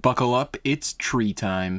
Buckle up, it's tree time.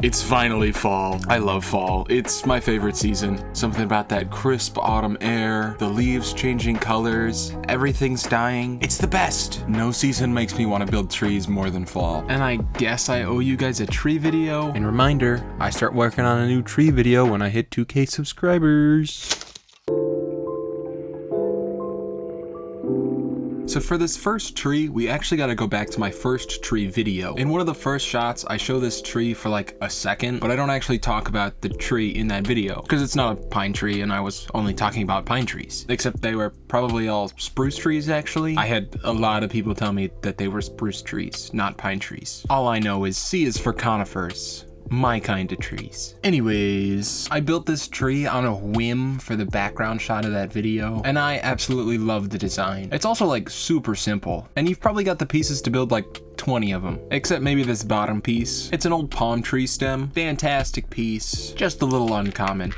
It's finally fall. I love fall. It's my favorite season. Something about that crisp autumn air, the leaves changing colors, everything's dying. It's the best. No season makes me want to build trees more than fall. And I guess I owe you guys a tree video. And reminder, I start working on a new tree video when I hit 2K subscribers. So for this first tree, we actually got to go back to my first tree video. In one of the first shots, I show this tree for like a second, but I don't actually talk about the tree in that video because it's not a pine tree and I was only talking about pine trees. Except they were probably all spruce trees actually. I had a lot of people tell me that they were spruce trees, not pine trees. All I know is C is for conifers. My kind of trees. Anyways, I built this tree on a whim for the background shot of that video, and I absolutely love the design. It's also like super simple, and you've probably got the pieces to build like 20 of them, except maybe this bottom piece. It's an old palm tree stem. Fantastic piece, just a little uncommon.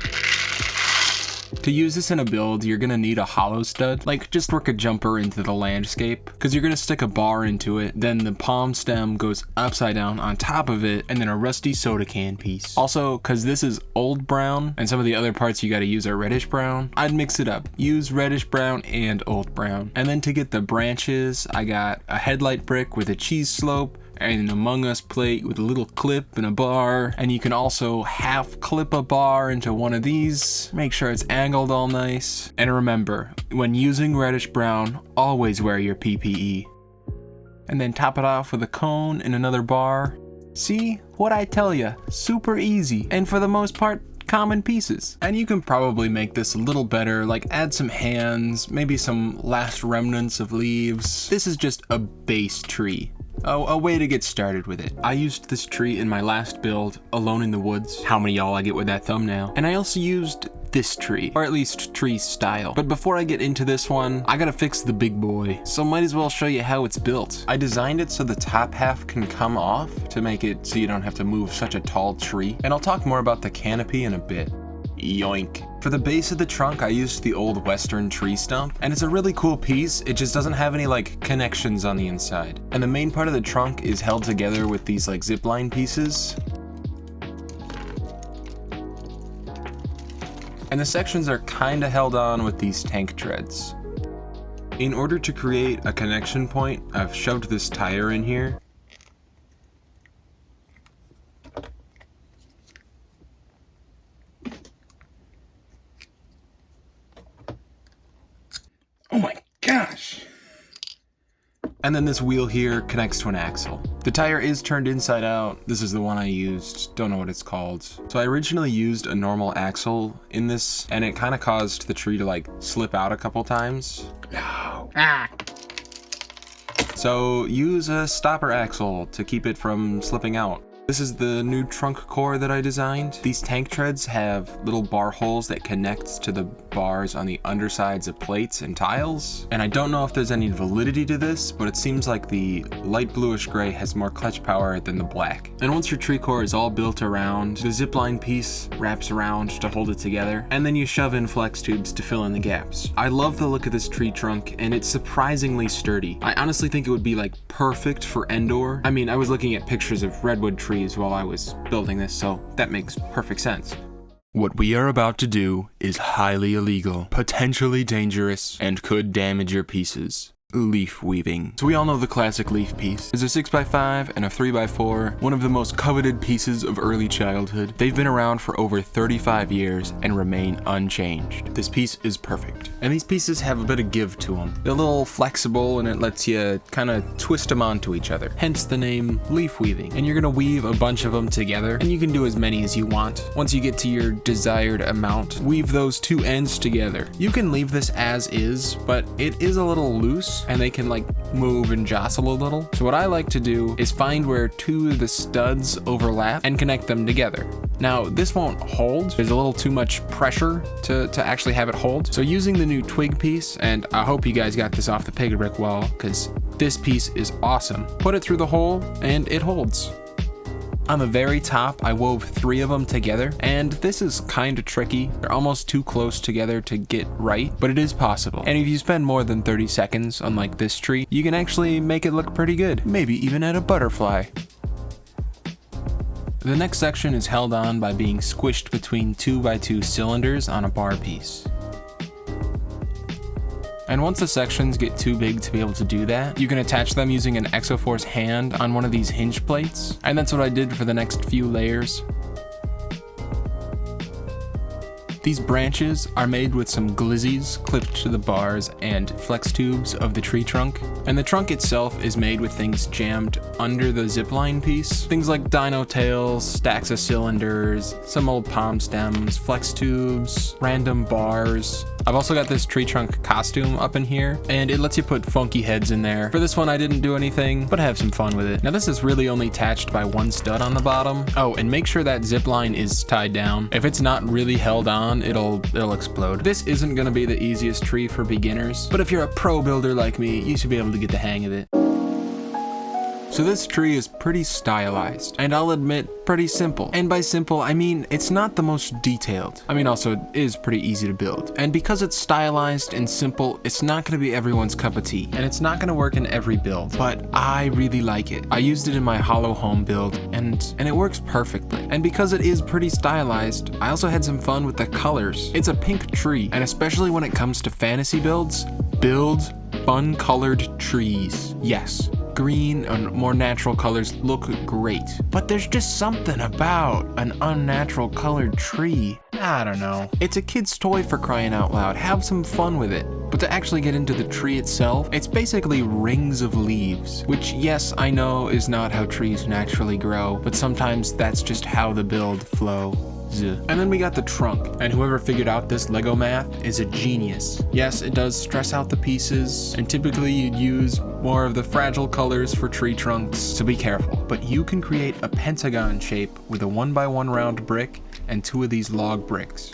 To use this in a build, you're gonna need a hollow stud, like just work a jumper into the landscape, because you're gonna stick a bar into it, then the palm stem goes upside down on top of it, and then a rusty soda can piece. Also, because this is old brown, and some of the other parts you gotta use are reddish brown, I'd mix it up. Use reddish brown and old brown. And then to get the branches, I got a headlight brick with a cheese slope, and an Among Us plate with a little clip and a bar, and you can also half clip a bar into one of these. Make sure it's angled all nice. And remember, when using reddish brown, always wear your PPE. And then top it off with a cone and another bar. See? What I tell ya, super easy, and for the most part, common pieces. And you can probably make this a little better, like add some hands, maybe some last remnants of leaves. This is just a base tree. Oh, a way to get started with it. I used this tree in my last build, Alone in the Woods. How many y'all I get with that thumbnail? And I also used this tree, or at least tree style. But before I get into this one, I gotta fix the big boy. So might as well show you how it's built. I designed it so the top half can come off to make it so you don't have to move such a tall tree. And I'll talk more about the canopy in a bit. Yoink. For the base of the trunk, I used the old western tree stump, and it's a really cool piece. It just doesn't have any like connections on the inside. And the main part of the trunk is held together with these like zipline pieces. And the sections are kinda held on with these tank treads. In order to create a connection point, I've shoved this tire in here. Oh my gosh! And then this wheel here connects to an axle. The tire is turned inside out. This is the one I used. Don't know what it's called. So I originally used a normal axle in this, and it kind of caused the tree to like slip out a couple times. No. Ah. So use a stopper axle to keep it from slipping out. This is the new trunk core that I designed. These tank treads have little bar holes that connect to the bars on the undersides of plates and tiles. And I don't know if there's any validity to this, but it seems like the light bluish gray has more clutch power than the black. And once your tree core is all built around, the zipline piece wraps around to hold it together, and then you shove in flex tubes to fill in the gaps. I love the look of this tree trunk, and it's surprisingly sturdy. I honestly think it would be like perfect for Endor. I mean, I was looking at pictures of redwood trees while I was building this, so that makes perfect sense. What we are about to do is highly illegal, potentially dangerous, and could damage your pieces. Leaf weaving. So we all know the classic leaf piece. It's a 6x5 and a 3x4, one of the most coveted pieces of early childhood. They've been around for over 35 years and remain unchanged. This piece is perfect. And these pieces have a bit of give to them. They're a little flexible and it lets you kind of twist them onto each other. Hence the name leaf weaving. And you're gonna weave a bunch of them together, and you can do as many as you want. Once you get to your desired amount, weave those two ends together. You can leave this as is, but it is a little loose, and they can like move and jostle a little. So what I like to do is find where two of the studs overlap and connect them together. Now this won't hold. There's a little too much pressure to actually have it hold. So using the new twig piece, and I hope you guys got this off the peg brick wall because this piece is awesome. Put it through the hole and it holds. On the very top, I wove 3 of them together, and this is kind of tricky. They're almost too close together to get right, but it is possible. And if you spend more than 30 seconds, unlike this tree, you can actually make it look pretty good. Maybe even add a butterfly. The next section is held on by being squished between 2x2 cylinders on a bar piece. And once the sections get too big to be able to do that, you can attach them using an Exoforce hand on one of these hinge plates. And that's what I did for the next few layers. These branches are made with some glizzies clipped to the bars and flex tubes of the tree trunk. And the trunk itself is made with things jammed under the zipline piece. Things like dino tails, stacks of cylinders, some old palm stems, flex tubes, random bars. I've also got this tree trunk costume up in here, and it lets you put funky heads in there. For this one, I didn't do anything, but have some fun with it. Now this is really only attached by one stud on the bottom. Oh, and make sure that zip line is tied down. If it's not really held on, it'll explode. This isn't gonna be the easiest tree for beginners, but if you're a pro builder like me, you should be able to get the hang of it. So this tree is pretty stylized, and I'll admit, pretty simple. And by simple, I mean it's not the most detailed. I mean also, it is pretty easy to build. And because it's stylized and simple, it's not gonna be everyone's cup of tea. And it's not gonna work in every build, but I really like it. I used it in my hollow home build, and it works perfectly. And because it is pretty stylized, I also had some fun with the colors. It's a pink tree, and especially when it comes to fantasy builds, build fun colored trees. Yes. Green and more natural colors look great, but there's just something about an unnatural colored tree. I don't know. It's a kid's toy, for crying out loud. Have some fun with it. But to actually get into the tree itself, it's basically rings of leaves, which yes, I know is not how trees naturally grow, but sometimes that's just how the build flows. And then we got the trunk, and whoever figured out this Lego math is a genius. Yes, it does stress out the pieces, and typically you'd use more of the fragile colors for tree trunks, so be careful. But you can create a pentagon shape with a 1x1 round brick and 2 of these log bricks.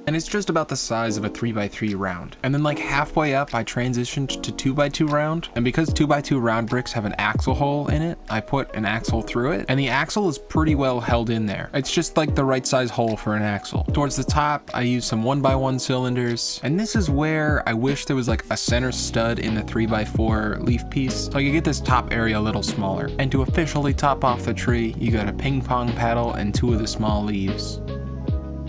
And it's just about the size of a 3x3 round. And then like halfway up, I transitioned to 2x2 round. And because 2x2 round bricks have an axle hole in it, I put an axle through it. And the axle is pretty well held in there. It's just like the right size hole for an axle. Towards the top, I used some 1x1 cylinders. And this is where I wish there was like a center stud in the 3x4 leaf piece, so I could get this top area a little smaller. And to officially top off the tree, you got a ping pong paddle and 2 of the small leaves.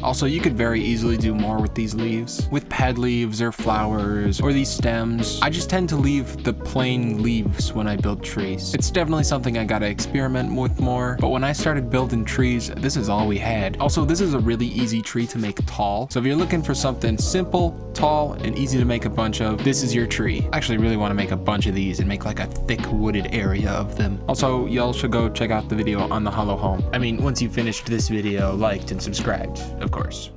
Also, you could very easily do more with these leaves, with pad leaves or flowers or these stems. I just tend to leave the plain leaves when I build trees. It's definitely something I gotta experiment with more, but when I started building trees, this is all we had. Also, this is a really easy tree to make tall, so if you're looking for something simple, tall, and easy to make a bunch of, this is your tree. I actually really want to make a bunch of these and make like a thick wooded area of them. Also, y'all should go check out the video on the hollow home. I mean, once you finished this video, liked and subscribed, of course.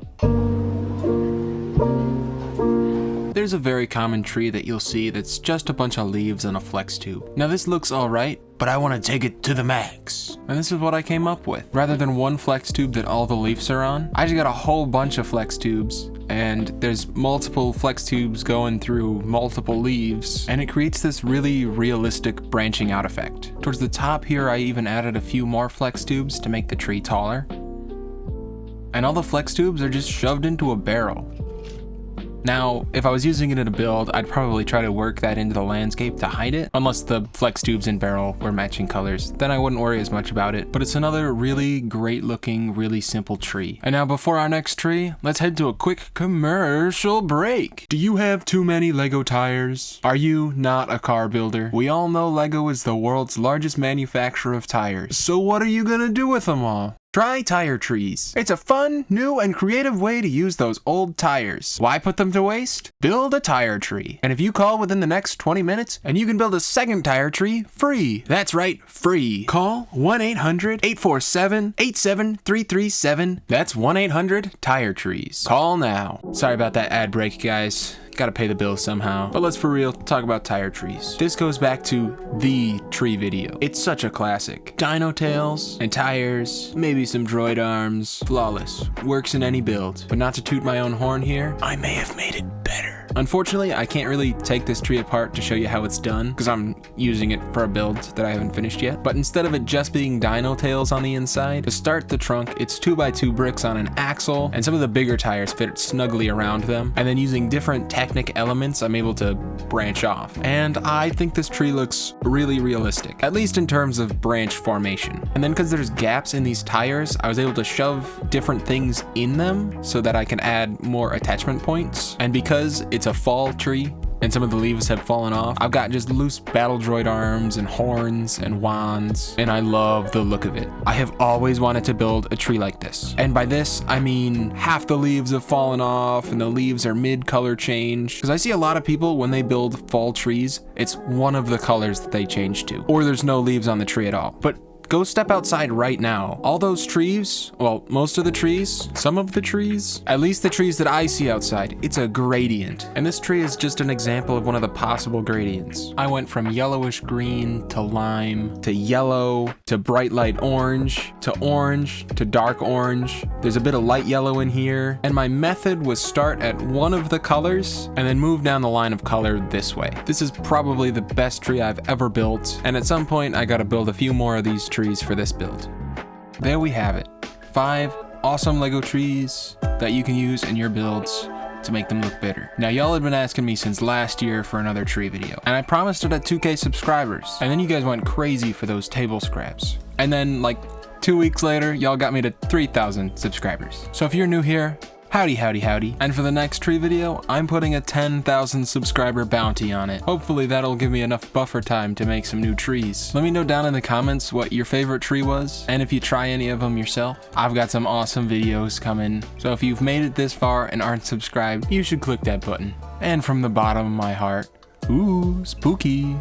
There's a very common tree that you'll see that's just a bunch of leaves and a flex tube. Now this looks alright, but I want to take it to the max. And this is what I came up with. Rather than one flex tube that all the leaves are on, I just got a whole bunch of flex tubes, and there's multiple flex tubes going through multiple leaves, and it creates this really realistic branching out effect. Towards the top here, I even added a few more flex tubes to make the tree taller. And all the flex tubes are just shoved into a barrel. Now, if I was using it in a build, I'd probably try to work that into the landscape to hide it, unless the flex tubes and barrel were matching colors. Then I wouldn't worry as much about it, but it's another really great looking, really simple tree. And now before our next tree, let's head to a quick commercial break. Do you have too many Lego tires? Are you not a car builder? We all know Lego is the world's largest manufacturer of tires. So what are you gonna do with them all? Try tire trees. It's a fun, new, and creative way to use those old tires. Why put them to waste? Build a tire tree. And if you call within the next 20 minutes, and you can build a second tire tree free. That's right, free. Call 1-800-847-87337. That's 1-800-TIRE-TREES. Call now. Sorry about that ad break, guys. Gotta pay the bills somehow. But let's for real talk about tire trees. This goes back to the tree video. It's such a classic. Dino tails and tires, maybe some droid arms. Flawless. Works in any build. But not to toot my own horn here, I may have made it better. Unfortunately, I can't really take this tree apart to show you how it's done because I'm using it for a build that I haven't finished yet. But instead of it just being dino tails on the inside, to start the trunk, it's 2x2 bricks on an axle, and some of the bigger tires fit snugly around them. And then using different Technic elements, I'm able to branch off. And I think this tree looks really realistic, at least in terms of branch formation. And then because there's gaps in these tires, I was able to shove different things in them so that I can add more attachment points. And because it's a fall tree, and some of the leaves have fallen off, I've got just loose battle droid arms and horns and wands, and I love the look of it. I have always wanted to build a tree like this. And by this, I mean half the leaves have fallen off and the leaves are mid-color change. Because I see a lot of people, when they build fall trees, it's one of the colors that they change to, or there's no leaves on the tree at all. But go step outside right now. All those trees, well, most of the trees, some of the trees, at least the trees that I see outside, it's a gradient. And this tree is just an example of one of the possible gradients. I went from yellowish green to lime to yellow to bright light orange to dark orange. There's a bit of light yellow in here. And my method was start at one of the colors and then move down the line of color this way. This is probably the best tree I've ever built. And at some point, I gotta build a few more of these trees for this build. There we have it. 5 awesome Lego trees that you can use in your builds to make them look better. Now, y'all had been asking me since last year for another tree video, and I promised it at 2K subscribers, and then you guys went crazy for those table scraps. And then like 2 weeks later, y'all got me to 3,000 subscribers. So if you're new here, howdy, howdy, howdy. And for the next tree video, I'm putting a 10,000 subscriber bounty on it. Hopefully that'll give me enough buffer time to make some new trees. Let me know down in the comments what your favorite tree was, and if you try any of them yourself. I've got some awesome videos coming, so if you've made it this far and aren't subscribed, you should click that button. And from the bottom of my heart, ooh, spooky.